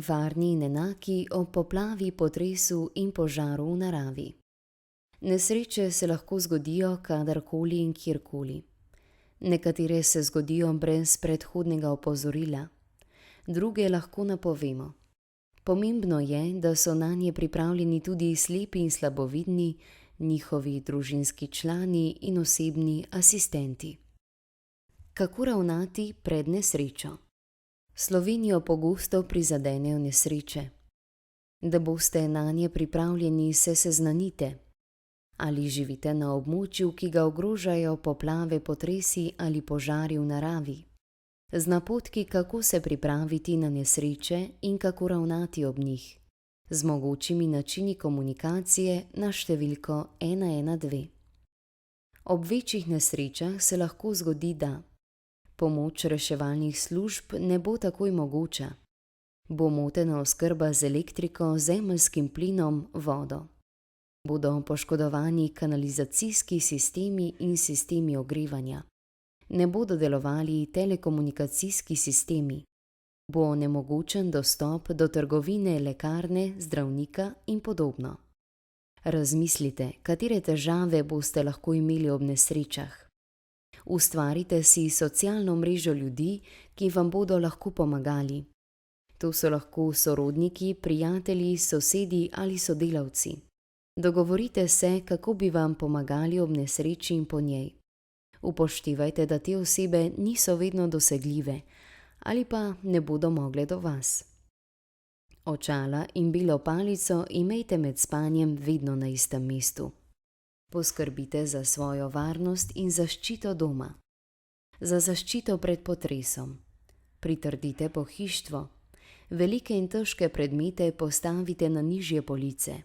varni in enaki ob poplavi, potresu in požaru v naravi. Nesreče se lahko zgodijo kadarkoli in kjerkoli. Nekatere se zgodijo brez predhodnega opozorila, druge lahko napovemo. Pomembno je, da so nanje pripravljeni tudi slepi in slabovidni, njihovi družinski člani in osebni asistenti. Kako ravnati pred nesrečo? Slovenijo pogosto prizadenejo nesreče. Da boste nanje pripravljeni, se seznanite. Ali živite na območju, ki ga ogrožajo poplave, potresi ali požari v naravi? Z napotki, kako se pripraviti na nesreče in kako ravnati ob njih. Z mogočimi načini komunikacije na številko 112. Ob večjih nesrečah se lahko zgodi, da pomoč reševalnih služb ne bo takoj mogoča. Bo motena oskrba z elektriko, zemeljskim plinom, vodo. Bodo poškodovani kanalizacijski sistemi in sistemi ogrevanja. Ne bodo delovali telekomunikacijski sistemi. Bo onemogočen dostop do trgovine, lekarne, zdravnika in podobno. Razmislite, katere težave boste lahko imeli ob nesrečah. Ustvarite si socialno mrežo ljudi, ki vam bodo lahko pomagali. To so lahko sorodniki, prijatelji, sosedi ali sodelavci. Dogovorite se, kako bi vam pomagali ob nesreči in po njej. Upoštevajte, da te osebe niso vedno dosegljive ali pa ne bodo mogle do vas. Očala in belo palico imejte med spanjem vedno na istem mestu. Poskrbite za svojo varnost in zaščito doma. Za zaščito pred potresom. Pritrdite pohištvo. Velike in težke predmete postavite na nižje police.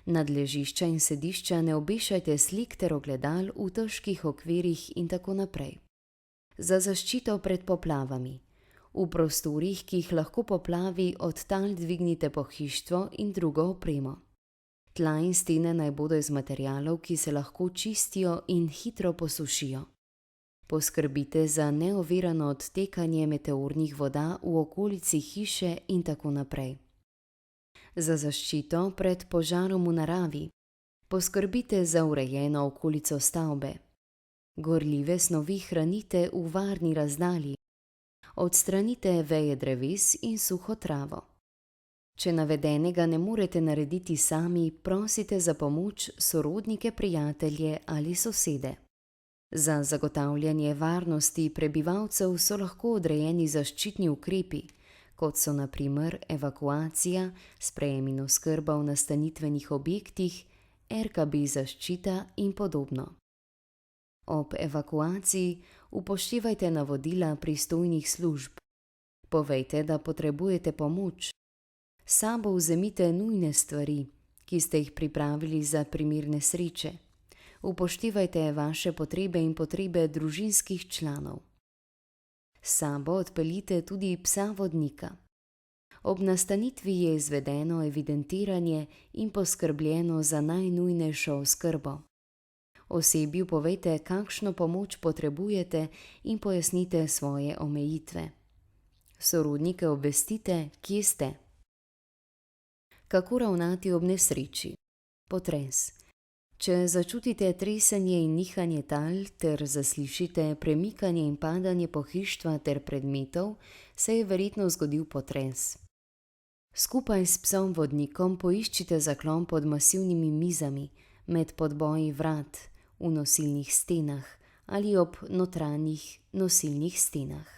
Nad ležišča in sedišča ne obešajte slik ter ogledal v težkih okvirih in tako naprej. Za zaščito pred poplavami. V prostorih, ki jih lahko poplavi, od tal dvignite pohištvo in drugo opremo. Tla in stene naj bodo iz materialov, ki se lahko čistijo in hitro posušijo. Poskrbite za neovirano odtekanje meteornih voda v okolici hiše in tako naprej. Za zaščito pred požarom v naravi. Poskrbite za urejeno okolico stavbe. Gorljive snovi hranite v varni razdalji. Odstranite veje dreves in suho travo. Če navedenega ne morete narediti sami, prosite za pomoč sorodnike, prijatelje ali sosede. Za zagotavljanje varnosti prebivalcev so lahko odrejeni zaščitni ukrepi, kot so na primer evakuacija, sprejem in oskrba v nastanitvenih objektih, RKB zaščita in podobno. Ob evakuaciji upoštevajte navodila pristojnih služb. Povejte, da potrebujete pomoč. S sabo vzemite nujne stvari, ki ste jih pripravili za primer nesreče. Upoštevajte vaše potrebe in potrebe družinskih članov. S sabo odpeljite tudi psa vodnika. Ob nastanitvi je izvedeno evidentiranje in poskrbljeno za najnujnejšo oskrbo. Osebju povejte, kakšno pomoč potrebujete in pojasnite svoje omejitve. Sorodnike obvestite, kje ste. Kako ravnati ob nesreči? Potres. Če začutite tresenje in nihanje tal ter zaslišite premikanje in padanje pohištva ter predmetov, se je verjetno zgodil potres. Skupaj s psom vodnikom poiščite zaklon pod masivnimi mizami, med podboji vrat, v nosilnih stenah ali ob notranjih nosilnih stenah.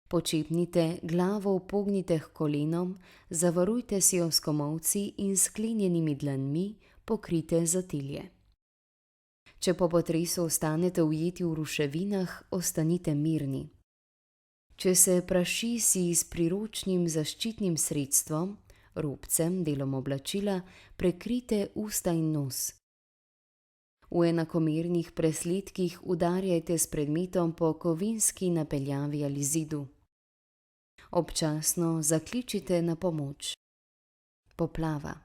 Počepnite glavo, upognite k kolenom, zavarujte si jo s komolci in sklenjenimi dlanmi pokrite zatilje. Če po potresu ostanete ujeti v ruševinah, ostanite mirni. Če se praši, si s priročnim zaščitnim sredstvom, robcem, delom oblačila, prekrijte usta in nos. V enakomernih presledkih udarjajte s predmetom po kovinski napeljavi ali zidu. Občasno zakličite na pomoč. Poplava.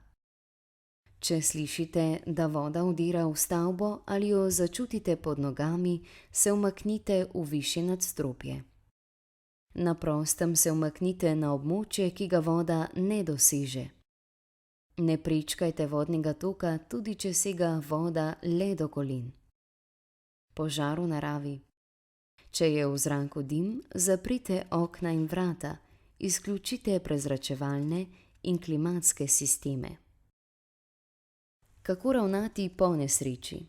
Če slišite, da voda vdira v stavbo ali jo začutite pod nogami, se umaknite v višje nadstropje. Na prostem se umaknite na območje, ki ga voda ne doseže. Ne prečkajte vodnega toka, tudi če sega voda le do kolen. Požar v naravi. Če je v zraku dim, zaprite okna in vrata, izključite prezračevalne in klimatske sisteme. Kako ravnati po nesreči?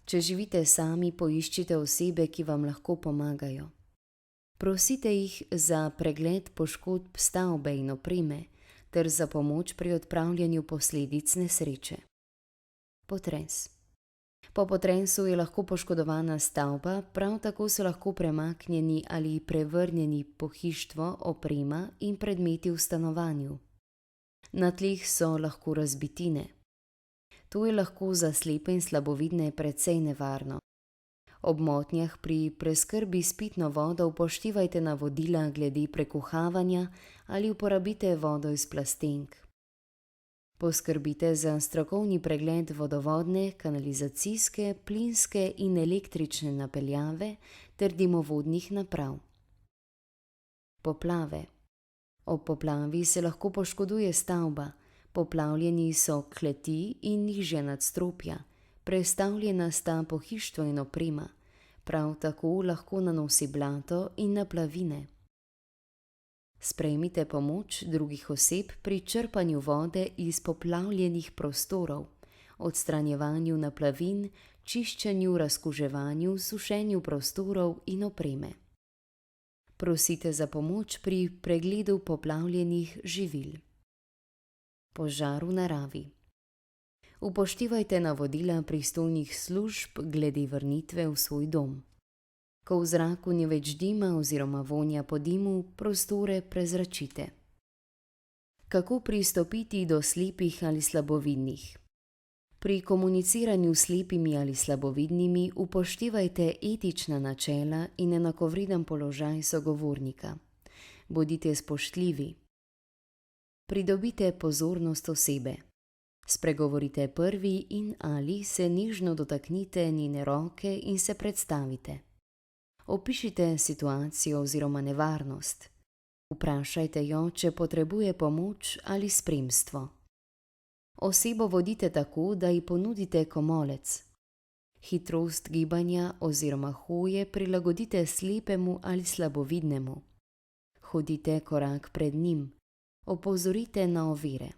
Če živite sami, poiščite osebe, ki vam lahko pomagajo. Prosite jih za pregled poškodb stavbe in opreme ter za pomoč pri odpravljanju posledic nesreče. Potres. Po potresu je lahko poškodovana stavba, prav tako so lahko premaknjeni ali prevrnjeni pohištvo, oprema in predmeti v stanovanju. Na tleh so lahko razbitine. To je lahko za slepe in slabovidne precej nevarno. Ob motnjah pri preskrbi s pitno vodo upoštevajte navodila glede prekuhavanja ali uporabite vodo iz plastenk. Poskrbite za strokovni pregled vodovodne, kanalizacijske, plinske in električne napeljave ter dimovodnih naprav. Poplave. Ob poplavi se lahko poškoduje stavba, poplavljeni so kleti in nižja nadstropja, prestavljena sta pohištvo in oprema, prav tako lahko nanosi blato in naplavine. Sprejmite pomoč drugih oseb pri črpanju vode iz poplavljenih prostorov, odstranjevanju naplavin, čiščenju, razkuževanju, sušenju prostorov in opreme. Prosite za pomoč pri pregledu poplavljenih živil. Požar v naravi. Upoštevajte navodila pristojnih služb glede vrnitve v svoj dom. Ko v zraku ni več dima oziroma vonja po dimu, prostore prezračite. Kako pristopiti do slepih ali slabovidnih? Pri komuniciranju s slepimi ali slabovidnimi upoštevajte etična načela in enakovreden položaj sogovornika. Bodite spoštljivi. Pridobite pozornost osebe. Spregovorite prvi in ali se nežno dotaknite njene roke in se predstavite. Opišite situacijo oziroma nevarnost. Vprašajte jo, če potrebuje pomoč ali spremstvo. Osebo vodite tako, da ji ponudite komolec. Hitrost gibanja oziroma hoje prilagodite slepemu ali slabovidnemu. Hodite korak pred njim. Opozorite na ovire.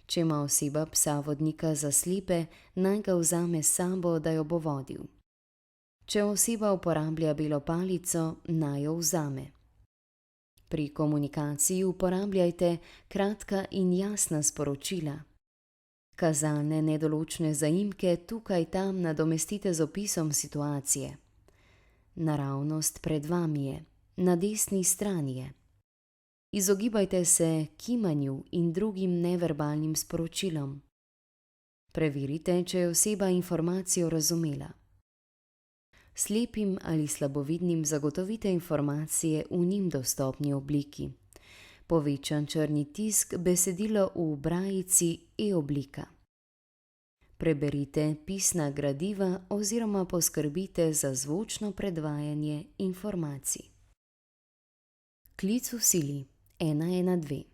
Če ima oseba psa vodnika za slepe, naj ga vzame s sabo, da jo bo vodil. Če oseba uporablja belo palico, naj jo vzame. Pri komunikaciji uporabljajte kratka in jasna sporočila. Kazalne nedoločne zaimke tukaj tam nadomestite z opisom situacije. Naravnost pred vami je, na desni strani je. Izogibajte se kimanju in drugim neverbalnim sporočilom. Preverite, če je oseba informacijo razumela. Slepim ali slabovidnim zagotovite informacije v njim dostopni obliki. Povečan črni tisk, besedilo v brajici e-oblika. Preberite pisna gradiva oziroma poskrbite za zvočno predvajanje informacij. Klic v sili 112.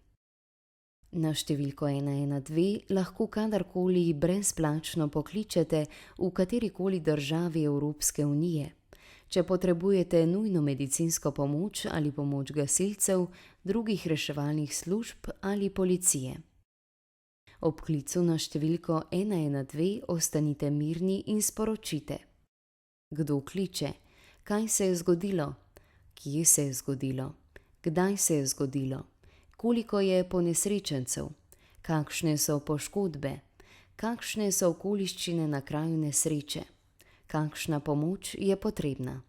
Na številko 112 lahko kadarkoli brezplačno pokličete v katerikoli državi Evropske unije, če potrebujete nujno medicinsko pomoč ali pomoč gasilcev, drugih reševalnih služb ali policije. Ob klicu na številko 112 ostanite mirni in sporočite: kdo kliče, kaj se je zgodilo, kje se je zgodilo, kdaj se je zgodilo, koliko je ponesrečencev, kakšne so poškodbe, kakšne so okoliščine na kraju nesreče, kakšna pomoč je potrebna.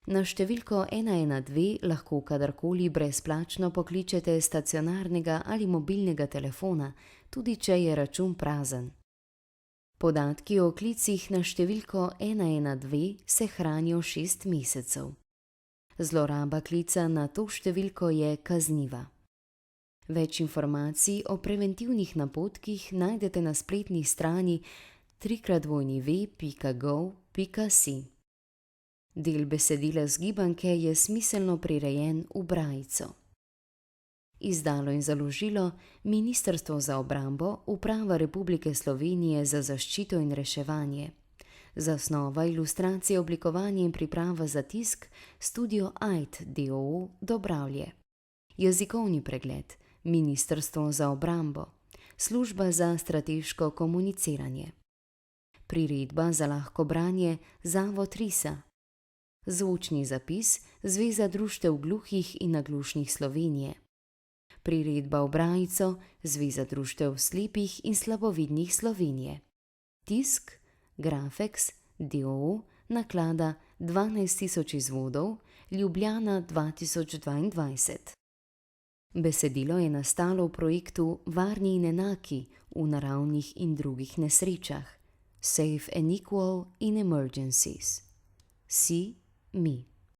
Na številko 112 lahko kadarkoli brezplačno pokličete stacionarnega ali mobilnega telefona, tudi če je račun prazen. Podatki o klicih na številko 112 se hranijo 6 mesecev. Zloraba klica na to številko je kazniva. Več informacij o preventivnih napotkih najdete na spletni strani www.gov.si. Del besedila zgibanke je smiselno prirejen v brajico. Izdalo in založilo Ministrstvo za obrambo, Uprava Republike Slovenije za zaščito in reševanje. Zasnova, ilustracija, oblikovanje in priprava za tisk Studio Ait d.o.o. Dobravlje. Jezikovni pregled Ministrstvo za obrambo. Služba za strateško komuniciranje. Priredba za lahko branje Zavod Risa. Zvočni zapis Zveza društev gluhih in naglušnih Slovenije. Priredba v brajico Zveza društev slepih in slabovidnih Slovenije. Tisk Grafex d.o.o. naklada 12.000 izvodov, Ljubljana 2022. Besedilo je nastalo v projektu Varni in enaki v naravnih in drugih nesrečah. Safe and equal in emergencies. Si, mi.